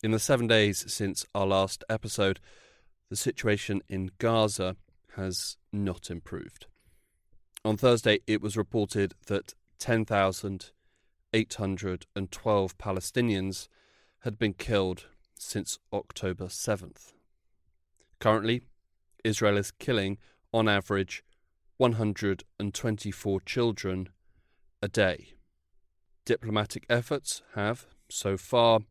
In the 7 days since our last episode, the situation in Gaza has not improved. On Thursday, it was reported that 10,812 Palestinians had been killed since October 7th. Currently, Israel is killing, on average, 124 children a day. Diplomatic efforts have, so far,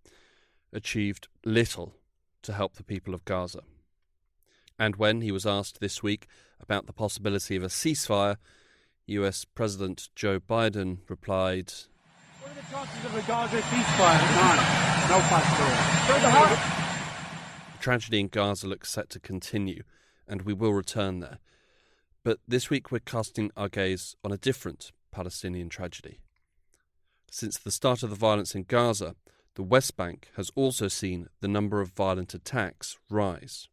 achieved little to help the people of Gaza. And when he was asked this week about the possibility of a ceasefire, US President Joe Biden replied, "What are the chances of a Gaza ceasefire? None. No possibility. The tragedy in Gaza looks set to continue, and we will return there. But this week we're casting our gaze on a different Palestinian tragedy. Since the start of the violence in Gaza, the West Bank has also seen the number of violent attacks rise.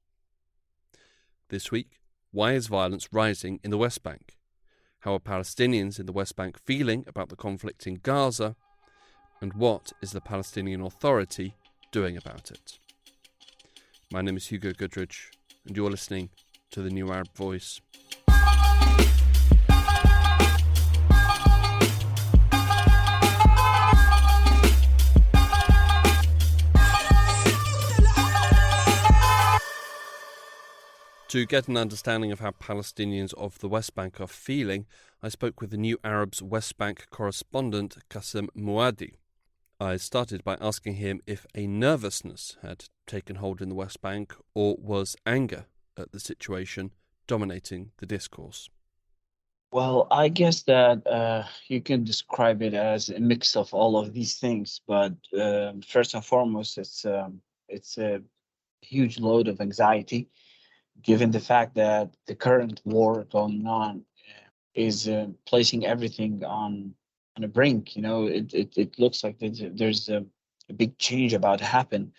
This week, why is violence rising in the West Bank? How are Palestinians in the West Bank feeling about the conflict in Gaza? And what is the Palestinian Authority doing about it? My name is Hugo Goodridge, and you're listening to the New Arab Voice. To get an understanding of how Palestinians of the West Bank are feeling, I spoke with the New Arab's West Bank correspondent Qasim Muaddi. I started by asking him if a nervousness had taken hold in the West Bank or was anger at the situation dominating the discourse. Well, I guess that you can describe it as a mix of all of these things, but first and foremost, it's a huge load of anxiety, given the fact that the current war going on is placing everything on a brink. You know, it looks like there's a big change about to happen,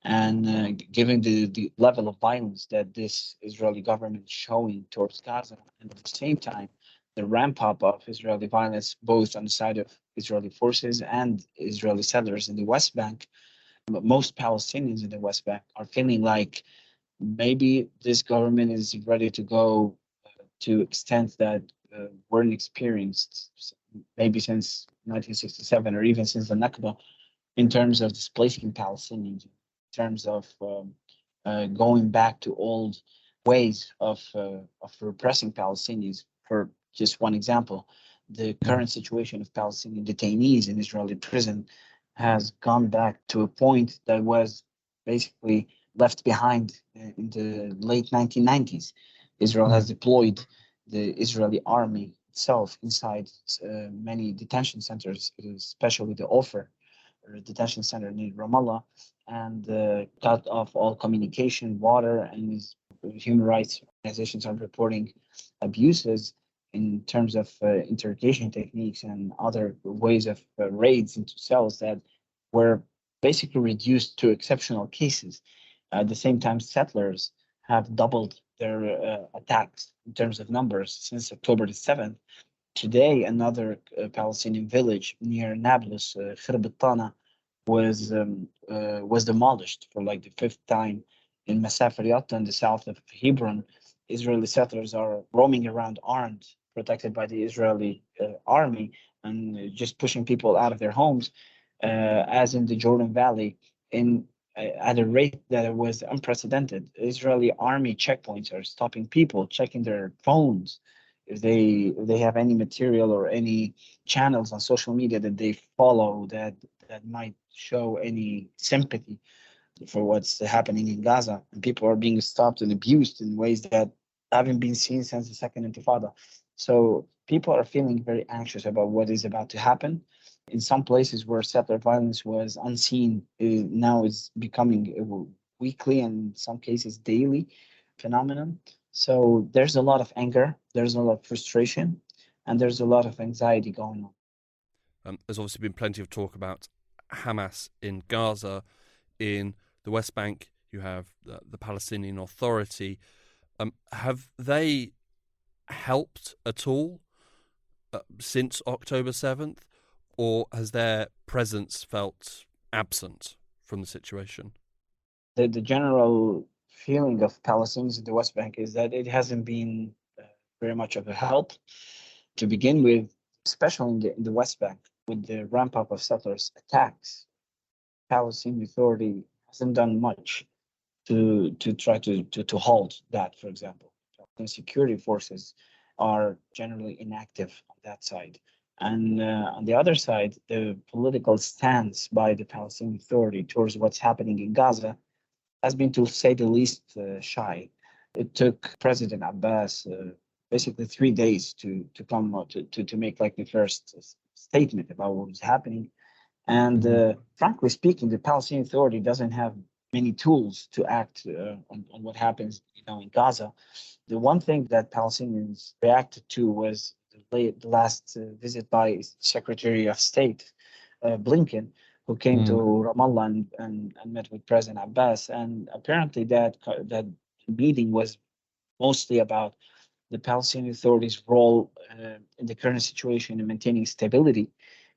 and given the level of violence that this Israeli government is showing towards Gaza, and at the same time, the ramp up of Israeli violence, both on the side of Israeli forces and Israeli settlers in the West Bank, most Palestinians in the West Bank are feeling like maybe this government is ready to go to extent that weren't experienced maybe since 1967 or even since the Nakba, in terms of displacing Palestinians, in terms of going back to old ways of repressing Palestinians. For just one example, the current situation of Palestinian detainees in Israeli prison has gone back to a point that was basically left behind in the late 1990s. Israel has deployed the Israeli army itself inside many detention centers, especially the Ofer detention center near Ramallah, and cut off all communication, water, and human rights organizations are reporting abuses in terms of interrogation techniques and other ways of raids into cells that were basically reduced to exceptional cases. At the same time, settlers have doubled their attacks in terms of numbers since October the 7th. Today, another Palestinian village near Nablus, Khirb al-Tana, was demolished for like the fifth time in Masafir Yatta in the south of Hebron. Israeli settlers are roaming around armed, protected by the Israeli army, and just pushing people out of their homes, as in the Jordan Valley, at a rate that was unprecedented. Israeli army checkpoints are stopping people, checking their phones if they have any material or any channels on social media that they follow that might show any sympathy for what's happening in Gaza. And people are being stopped and abused in ways that haven't been seen since the Second Intifada. So people are feeling very anxious about what is about to happen. In some places where settler violence was unseen, now it's becoming a weekly and in some cases daily phenomenon. So there's a lot of anger, there's a lot of frustration, and there's a lot of anxiety going on. There's obviously been plenty of talk about Hamas in Gaza. In the West Bank, you have the Palestinian Authority. Have they helped at all since October 7th, or has their presence felt absent from the situation? the general feeling of Palestinians in the West Bank is that it hasn't been very much of a help to begin with, especially in the West Bank, with the ramp up of settlers attacks. Palestinian Authority hasn't done much to try to halt that, for example. And security forces are generally inactive on that side. And on the other side, the political stance by the Palestinian Authority towards what's happening in Gaza has been, to say the least, shy. It took President Abbas basically 3 days to come to make like the first statement about what was happening. And frankly speaking, the Palestinian Authority doesn't have many tools to act on what happens, in Gaza. The one thing that Palestinians reacted to was the last visit by Secretary of State Blinken, who came to Ramallah and met with President Abbas. And apparently that meeting was mostly about the Palestinian Authority's role in the current situation in maintaining stability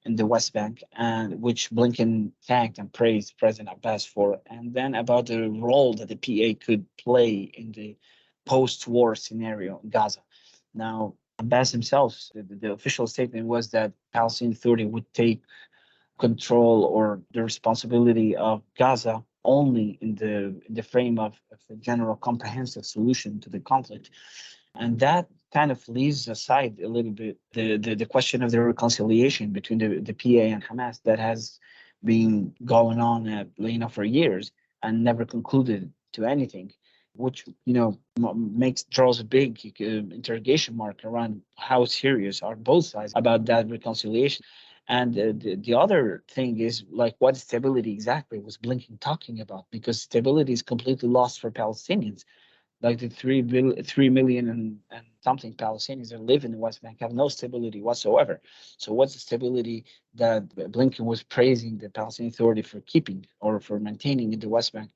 in the West Bank, and which Blinken thanked and praised President Abbas for, and then about the role that the PA could play in the post-war scenario in Gaza. Now, Abbas himself, the official statement was that Palestinian Authority would take control or the responsibility of Gaza only in the frame of a general comprehensive solution to the conflict. And that kind of leaves aside a little bit the question of the reconciliation between the PA and Hamas that has been going on for years and never concluded to anything, which draws a big interrogation mark around how serious are both sides about that reconciliation. And the other thing is, like, what stability exactly was Blinken talking about? Because stability is completely lost for Palestinians. Like the 3 million and something Palestinians that live in the West Bank have no stability whatsoever. So what's the stability that Blinken was praising the Palestinian Authority for keeping or for maintaining in the West Bank?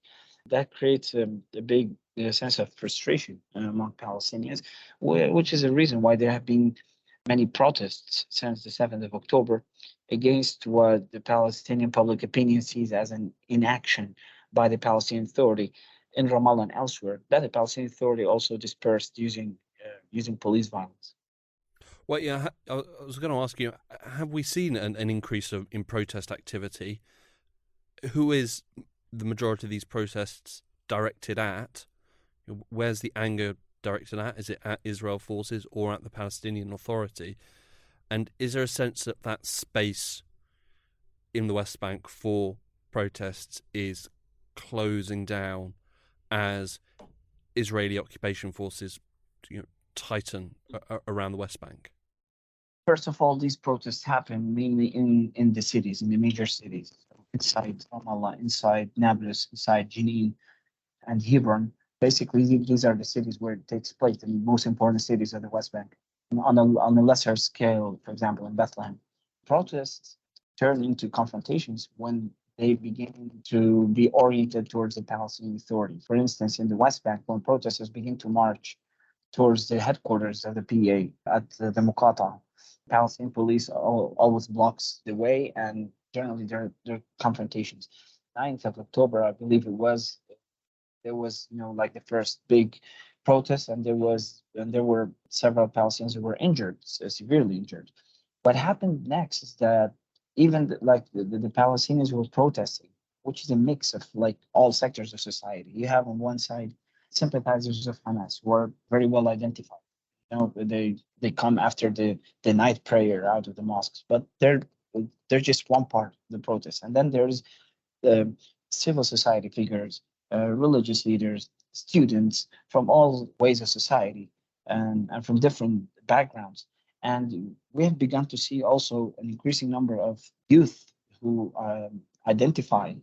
That creates a big sense of frustration among Palestinians, which is a reason why there have been many protests since the 7th of October against what the Palestinian public opinion sees as an inaction by the Palestinian Authority in Ramallah and elsewhere, that the Palestinian Authority also dispersed using police violence. Well, yeah, I was going to ask you, have we seen an increase in protest activity? Who is the majority of these protests directed at? Where's the anger directed at? Is it at Israel forces or at the Palestinian Authority? And is there a sense that that space in the West Bank for protests is closing down as Israeli occupation forces tighten around the West Bank? First of all, these protests happen mainly in the cities, in the major cities, inside Ramallah, inside Nablus, inside Jenin and Hebron. Basically, these are the cities where it takes place, the most important cities of the West Bank. On a lesser scale, for example, in Bethlehem, protests turn into confrontations when they begin to be oriented towards the Palestinian Authority. For instance, in the West Bank, when protesters begin to march towards the headquarters of the PA at the Muqata, Palestinian police always blocks the way, and generally there are confrontations. 9th of October, I believe it was, there was like the first big protest, and there were several Palestinians who were injured, severely injured. What happened next is that even the Palestinians who were protesting, which is a mix of like all sectors of society. You have on one side sympathizers of Hamas who are very well identified. They come after the night prayer out of the mosques, but they're just one part of the protest. And then there's civil society figures, religious leaders, students from all ways of society and from different backgrounds. And we have begun to see also an increasing number of youth who identify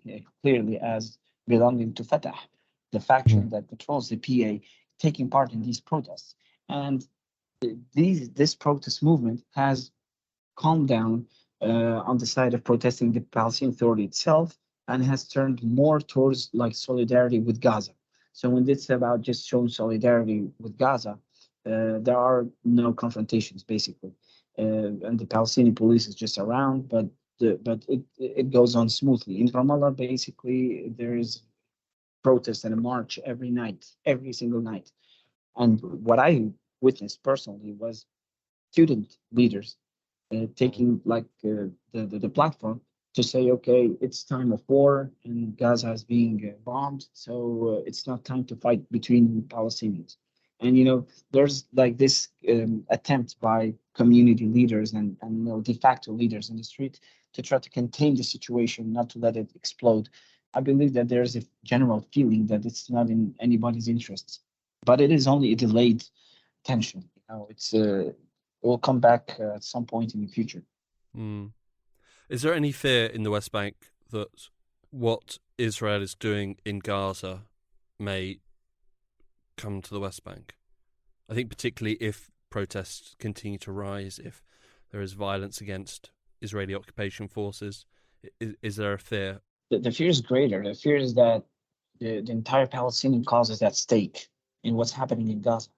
clearly as belonging to Fatah, the faction that controls the PA, taking part in these protests. And this protest movement has calmed down on the side of protesting the Palestinian Authority itself, and has turned more towards like solidarity with Gaza. So when it's about just showing solidarity with Gaza, there are no confrontations basically, and the Palestinian police is just around, but it goes on smoothly. In Ramallah, basically, there is protest and a march every night, every single night. And what I witnessed personally was student leaders taking like the platform to say, okay, it's time of war and Gaza is being bombed, so it's not time to fight between Palestinians. And there's like this attempt by community leaders and de facto leaders in the street to try to contain the situation, not to let it explode. I believe that there's a general feeling that it's not in anybody's interests, but it is only a delayed tension. It will come back at some point in the future. Mm. Is there any fear in the West Bank that what Israel is doing in Gaza may come to the West Bank? I think particularly if protests continue to rise, if there is violence against Israeli occupation forces, is there a fear? The fear is greater. The fear is that the entire Palestinian cause is at stake in what's happening in Gaza.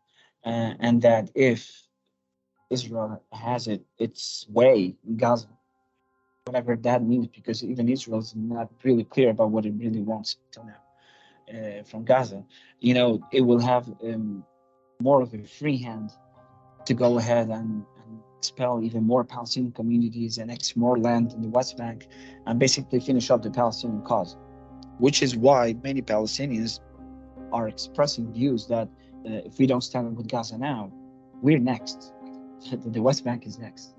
And that if Israel has its way in Gaza, whatever that means, because even Israel is not really clear about what it really wants till now from Gaza, it will have more of a free hand to go ahead and expel even more Palestinian communities and annex more land in the West Bank and basically finish up the Palestinian cause, which is why many Palestinians are expressing views that if we don't stand with Gaza now, we're next. The West Bank is next.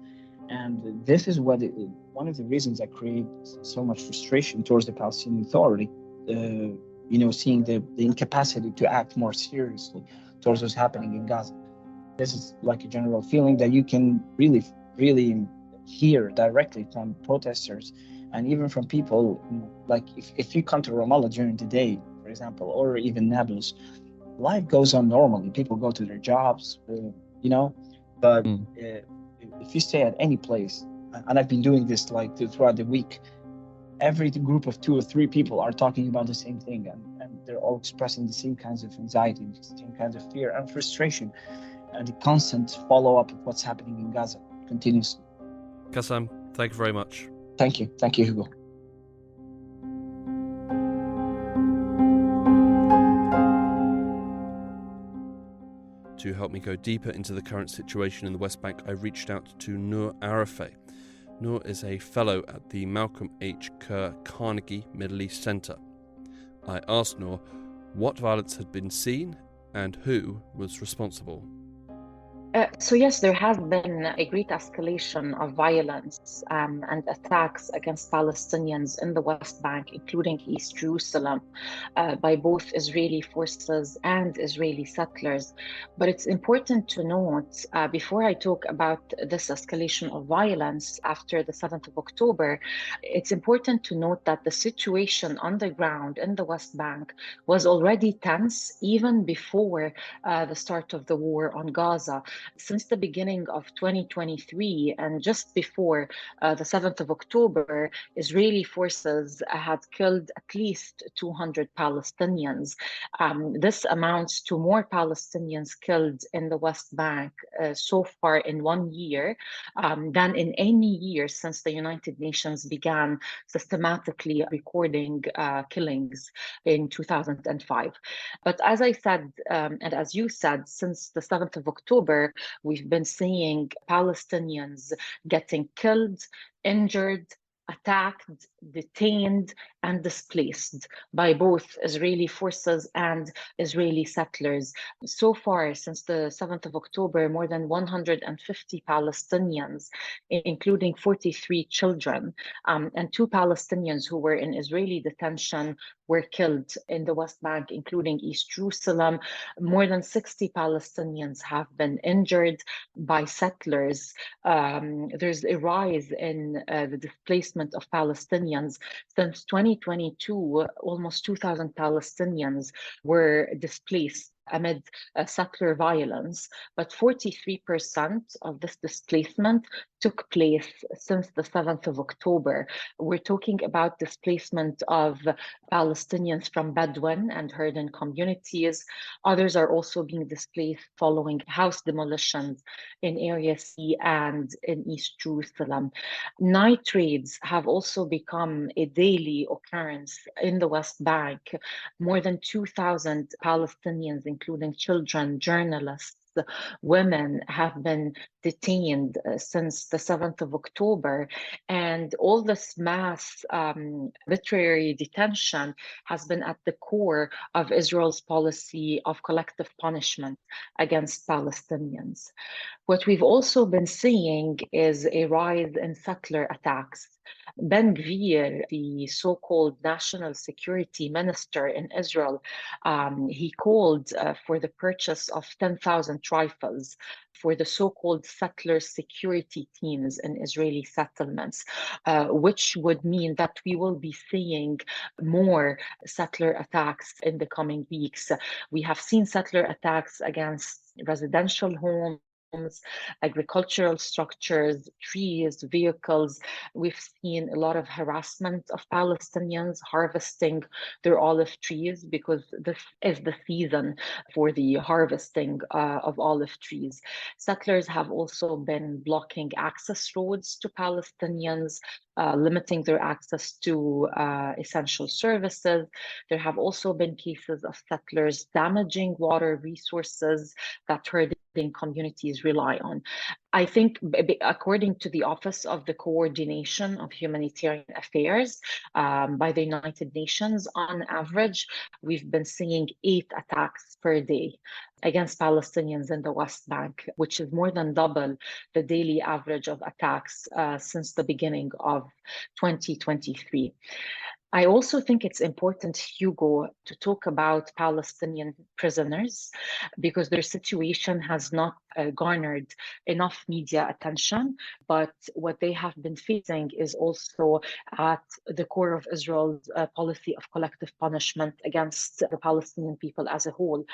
And this is one of the reasons that creates so much frustration towards the Palestinian Authority, seeing the incapacity to act more seriously towards what's happening in Gaza. This is like a general feeling that you can really, really hear directly from protesters and even from people. Like if you come to Ramallah during the day, for example, or even Nablus, life goes on normally. People go to their jobs, but if you stay at any place, and I've been doing this like throughout the week, every group of 2 or 3 people are talking about the same thing, and they're all expressing the same kinds of anxiety, the same kinds of fear and frustration, and the constant follow-up of what's happening in Gaza continuously. Qassam, thank you very much. Thank you, Hugo. To help me go deeper into the current situation in the West Bank, I reached out to Noor Arafeh. Noor is a fellow at the Malcolm H. Kerr Carnegie Middle East Centre. I asked Noor what violence had been seen and who was responsible. So yes, there has been a great escalation of violence and attacks against Palestinians in the West Bank, including East Jerusalem, by both Israeli forces and Israeli settlers. But it's important to note, before I talk about this escalation of violence after the 7th of October, it's important to note that the situation on the ground in the West Bank was already tense even before the start of the war on Gaza. Since the beginning of 2023 and just before the 7th of October, Israeli forces had killed at least 200 Palestinians. This amounts to more Palestinians killed in the West Bank so far in 1 year than in any year since the United Nations began systematically recording killings in 2005. But as I said, and as you said, since the 7th of October, we've been seeing Palestinians getting killed, injured, attacked, detained, and displaced by both Israeli forces and Israeli settlers. So far, since the 7th of October, more than 150 Palestinians, including 43 children, and 2 Palestinians who were in Israeli detention, were killed in the West Bank, including East Jerusalem. More than 60 Palestinians have been injured by settlers. There's a rise in the displacement of Palestinians. Since 2022, almost 2,000 Palestinians were displaced amid settler violence, but 43% of this displacement took place since the 7th of October. We're talking about displacement of Palestinians from Bedouin and Herden communities. Others are also being displaced following house demolitions in Area C and in East Jerusalem. Night raids have also become a daily occurrence in the West Bank. More than 2,000 Palestinians, including children, journalists, women, have been detained since the 7th of October. And all this mass arbitrary detention has been at the core of Israel's policy of collective punishment against Palestinians. What we've also been seeing is a rise in settler attacks. Ben Gvir, the so-called national security minister in Israel, he called for the purchase of 10,000 rifles for the so-called settler security teams in Israeli settlements, which would mean that we will be seeing more settler attacks in the coming weeks. We have seen settler attacks against residential homes, agricultural structures, trees, vehicles. We've seen a lot of harassment of Palestinians harvesting their olive trees because this is the season for the harvesting of olive trees. Settlers have also been blocking access roads to Palestinians, limiting their access to essential services. There have also been cases of settlers damaging water resources that herding communities rely on. I think, according to the Office of the Coordination of Humanitarian Affairs by the United Nations, on average, we've been seeing 8 attacks per day against Palestinians in the West Bank, which is more than double the daily average of attacks since the beginning of 2023. I also think it's important, Hugo, to talk about Palestinian prisoners because their situation has not garnered enough media attention. But what they have been facing is also at the core of Israel's policy of collective punishment against the Palestinian people as a whole.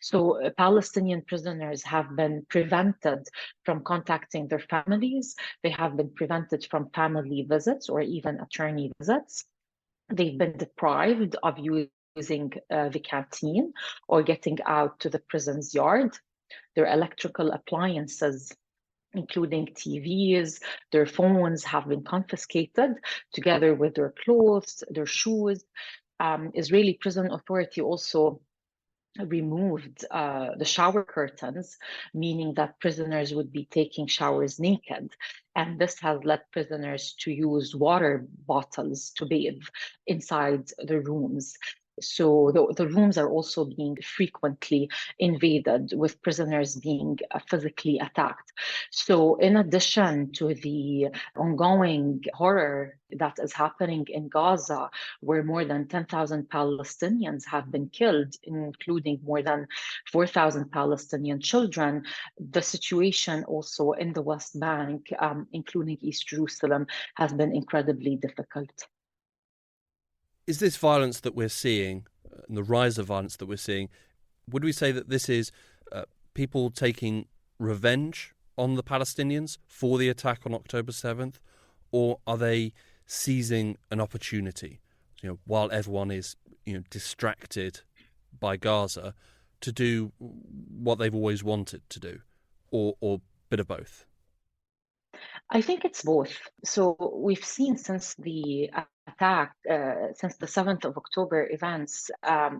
So Palestinian prisoners have been prevented from contacting their families. They have been prevented from family visits or even attorney visits. They've been deprived of using the canteen or getting out to the prison's yard. Their electrical appliances, including TVs, their phones, have been confiscated together with their clothes, their shoes. Israeli prison authority also removed the shower curtains, meaning that prisoners would be taking showers naked. And this has led prisoners to use water bottles to bathe inside the rooms. So the rooms are also being frequently invaded, with prisoners being physically attacked. So in addition to the ongoing horror that is happening in Gaza, where more than 10,000 Palestinians have been killed, including more than 4,000 Palestinian children, the situation also in the West Bank, including East Jerusalem, has been incredibly difficult. Is this violence that we're seeing, and the rise of violence that we're seeing, would we say that this is people taking revenge on the Palestinians for the attack on October 7th, or are they seizing an opportunity, while everyone is, distracted by Gaza, to do what they've always wanted to do, or a bit of both? I think it's both. So we've seen since the attack, since the 7th of October events,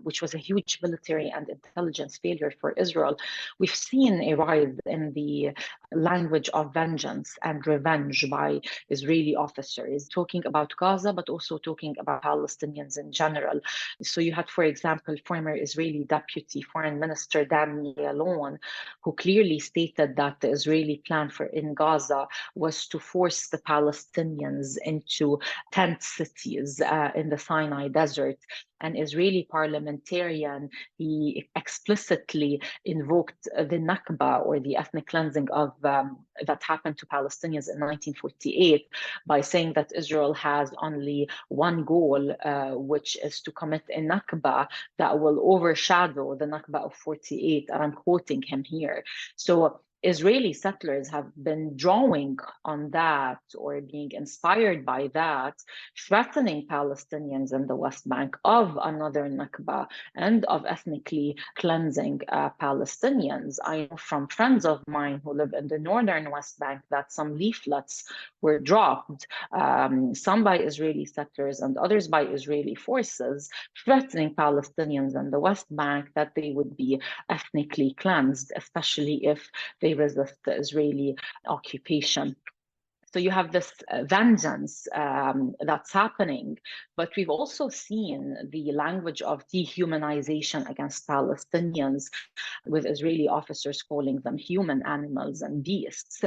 which was a huge military and intelligence failure for Israel, we've seen a rise in the language of vengeance and revenge by Israeli officers, talking about Gaza, but also talking about Palestinians in general. So you had, for example, former Israeli Deputy Foreign Minister Dan Yalon, who clearly stated that the Israeli plan in Gaza was to force the Palestinians into tent cities communities in the Sinai Desert. An Israeli parliamentarian, he explicitly invoked the Nakba, or the ethnic cleansing of that happened to Palestinians in 1948, by saying that Israel has only one goal, which is to commit a Nakba that will overshadow the Nakba of 48. And I'm quoting him here. So Israeli settlers have been drawing on that, or being inspired by that, threatening Palestinians in the West Bank of another Nakba and of ethnically cleansing Palestinians. I know from friends of mine who live in the northern West Bank that some leaflets were dropped, some by Israeli settlers and others by Israeli forces, threatening Palestinians in the West Bank that they would be ethnically cleansed, especially if they resist the Israeli occupation. So you have this vengeance that's happening, but we've also seen the language of dehumanization against Palestinians, with Israeli officers calling them human animals and beasts.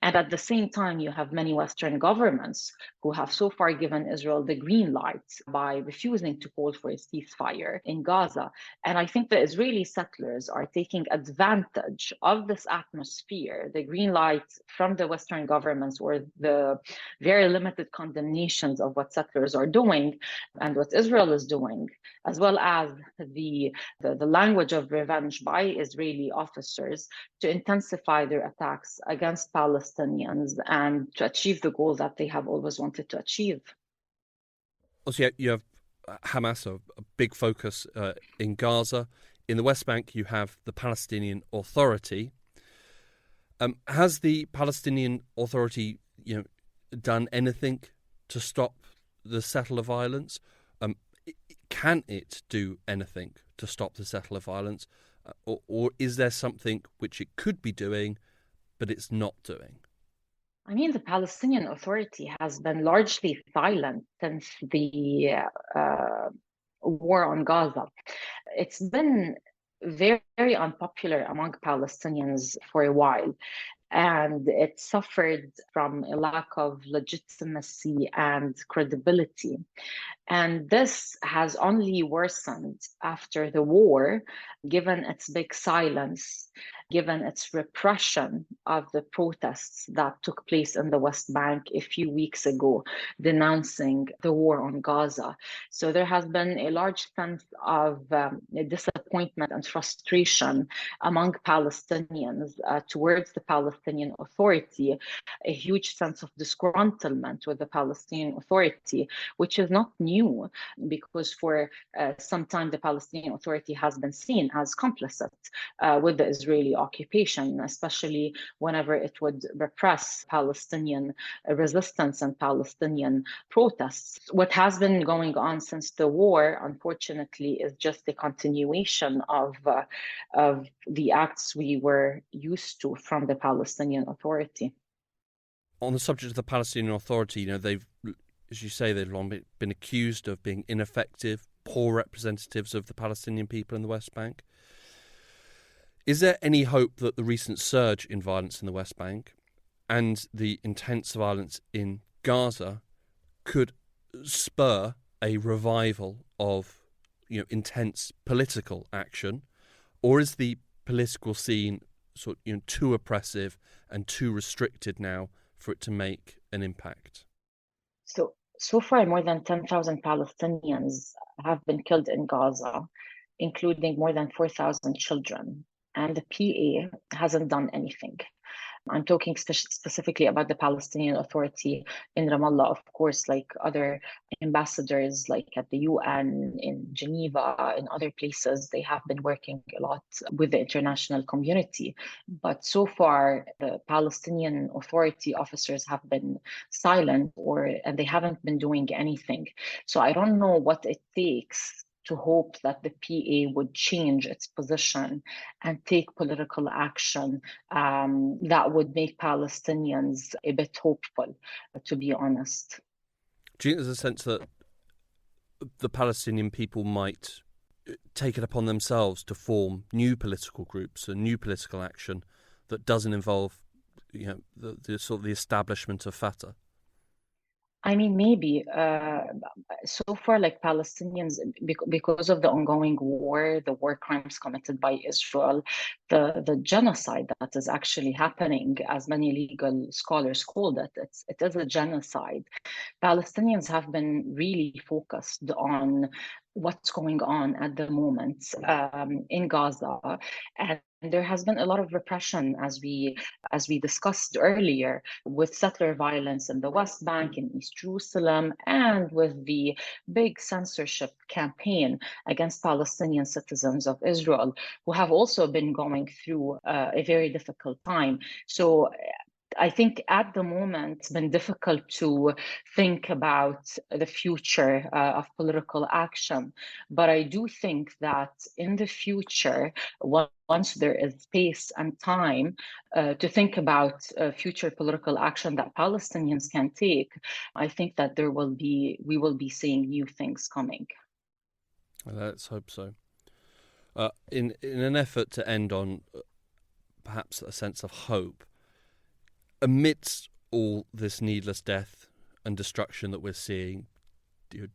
And at the same time, you have many Western governments who have so far given Israel the green light by refusing to call for a ceasefire in Gaza. And I think the Israeli settlers are taking advantage of this atmosphere, the green light from the Western governments, or the very limited condemnations of what settlers are doing and what Israel is doing, as well as the language of revenge by Israeli officers to intensify their attacks against Palestinians and to achieve the goal that they have always wanted to achieve. Also, you have Hamas, a big focus in Gaza. In the West Bank, you have the Palestinian Authority. Has the Palestinian Authority done anything to stop the settler violence? Can it do anything to stop the settler violence? Or is there something which it could be doing, but it's not doing? I mean, the Palestinian Authority has been largely silent since the war on Gaza. It's been very, very unpopular among Palestinians for a while. And it suffered from a lack of legitimacy and credibility. And this has only worsened after the war, given its big silence, given its repression of the protests that took place in the West Bank a few weeks ago, denouncing the war on Gaza. So there has been a large sense of disappointment and frustration among Palestinians towards the Palestinian Authority, a huge sense of disgruntlement with the Palestinian Authority, which is not new, because for some time the Palestinian Authority has been seen as complicit with the Israeli occupation, especially whenever it would repress Palestinian resistance and Palestinian protests. What has been going on since the war, unfortunately, is just a continuation of the acts we were used to from the Palestinian Authority. On the subject of the Palestinian Authority, they've, as you say, they've long been accused of being ineffective, poor representatives of the Palestinian people in the West Bank. Is there any hope that the recent surge in violence in the West Bank and the intense violence in Gaza could spur a revival of intense political action? Or is the political scene too oppressive and too restricted now for it to make an impact? So far, more than 10,000 Palestinians have been killed in Gaza, including more than 4,000 children. And the PA hasn't done anything. I'm talking specifically about the Palestinian Authority in Ramallah, of course, like other ambassadors, like at the UN, in Geneva, in other places, they have been working a lot with the international community. But so far, the Palestinian Authority officers have been silent, and they haven't been doing anything. So I don't know what it takes to hope that the PA would change its position and take political action that would make Palestinians a bit hopeful, to be honest. Do you think there's a sense that the Palestinian people might take it upon themselves to form new political groups and new political action that doesn't involve the establishment of Fatah? I mean, maybe so far, like Palestinians, because of the ongoing war, the war crimes committed by Israel, the genocide that is actually happening, as many legal scholars called it, it is a genocide. Palestinians have been really focused on what's going on at the moment in Gaza, and there has been a lot of repression, as we discussed earlier, with settler violence in the West Bank, in East Jerusalem, and with the big censorship campaign against Palestinian citizens of Israel, who have also been going through a very difficult time. So I think at the moment it's been difficult to think about the future of political action. But I do think that in the future, once there is space and time to think about future political action that Palestinians can take, I think that we will be seeing new things coming. Let's hope so. In an effort to end on perhaps a sense of hope, amidst all this needless death and destruction that we're seeing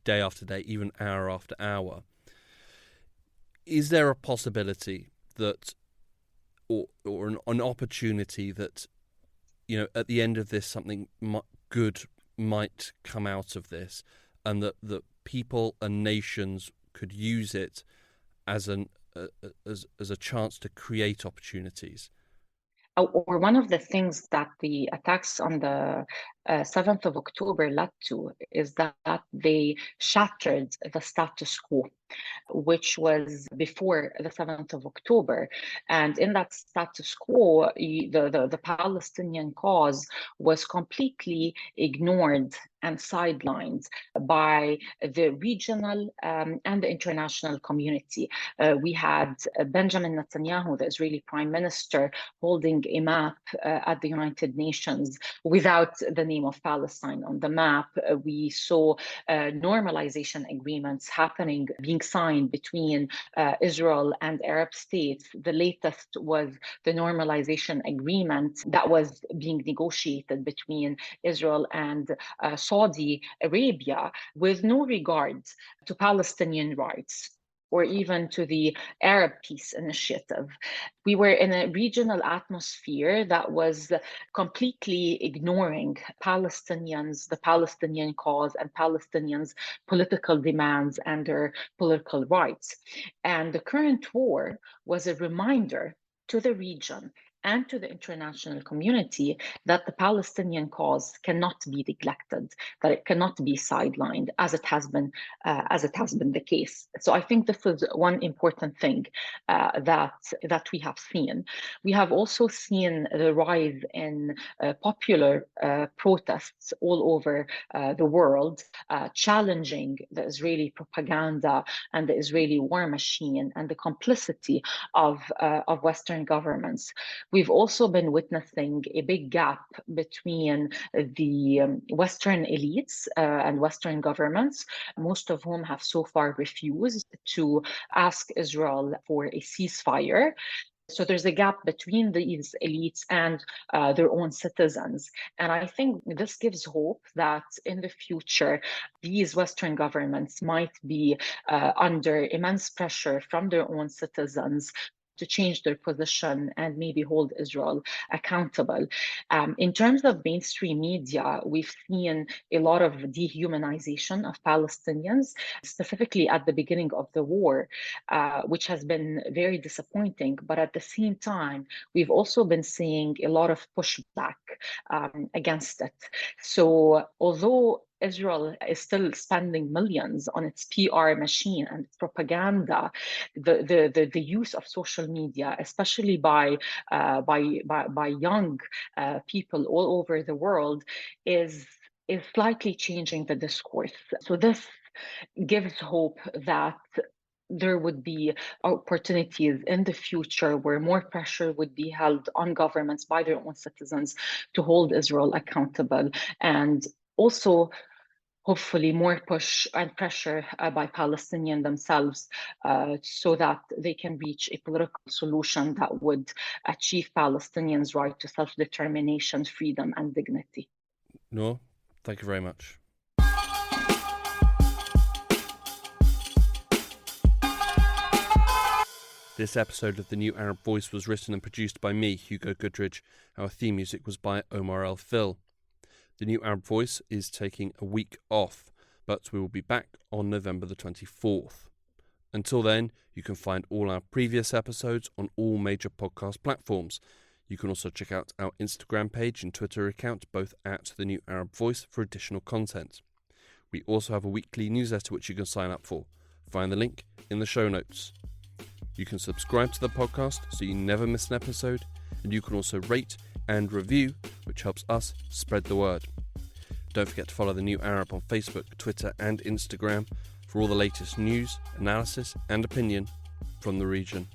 day after day, even hour after hour, is there a possibility that, or an opportunity that, at the end of this, something good might come out of this, and that people and nations could use it as a chance to create opportunities? Or one of the things that the attacks on the 7th of October led to is that they shattered the status quo, which was before the 7th of October. And in that status quo, the Palestinian cause was completely ignored and sidelined by the regional and the international community. We had Benjamin Netanyahu, the Israeli Prime Minister, holding a map at the United Nations without the name of Palestine on the map. We saw normalization agreements being signed between Israel and Arab states. The latest was the normalization agreement that was being negotiated between Israel and Saudi Arabia, with no regard to Palestinian rights or even to the Arab Peace Initiative. We were in a regional atmosphere that was completely ignoring Palestinians, the Palestinian cause, and Palestinians' political demands and their political rights. And the current war was a reminder to the region and to the international community that the Palestinian cause cannot be neglected, that it cannot be sidelined, as it has been the case. So I think this is one important thing that we have seen. We have also seen the rise in popular protests all over the world, challenging the Israeli propaganda and the Israeli war machine and the complicity of Western governments. We've also been witnessing a big gap between the Western elites and Western governments, most of whom have so far refused to ask Israel for a ceasefire. So there's a gap between these elites and their own citizens. And I think this gives hope that in the future, these Western governments might be under immense pressure from their own citizens to change their position and maybe hold Israel accountable. In terms of mainstream media, we've seen a lot of dehumanization of Palestinians, specifically at the beginning of the war, which has been very disappointing. But at the same time, we've also been seeing a lot of pushback against it. So although Israel is still spending millions on its PR machine and propaganda, the use of social media, especially by young people all over the world, is slightly changing the discourse. So this gives hope that there would be opportunities in the future where more pressure would be held on governments by their own citizens to hold Israel accountable, and also hopefully more push and pressure by Palestinians themselves so that they can reach a political solution that would achieve Palestinians' right to self-determination, freedom, and dignity. Noor, thank you very much. This episode of The New Arab Voice was written and produced by me, Hugo Goodridge. Our theme music was by Omar El Phil. The New Arab Voice is taking a week off, but we will be back on November the 24th. Until then, you can find all our previous episodes on all major podcast platforms. You can also check out our Instagram page and Twitter account, both at The New Arab Voice, for additional content. We also have a weekly newsletter which you can sign up for. Find the link in the show notes. You can subscribe to the podcast so you never miss an episode, and you can also rate and review, which helps us spread the word. Don't forget to follow The New Arab on Facebook, Twitter and Instagram for all the latest news, analysis and opinion from the region.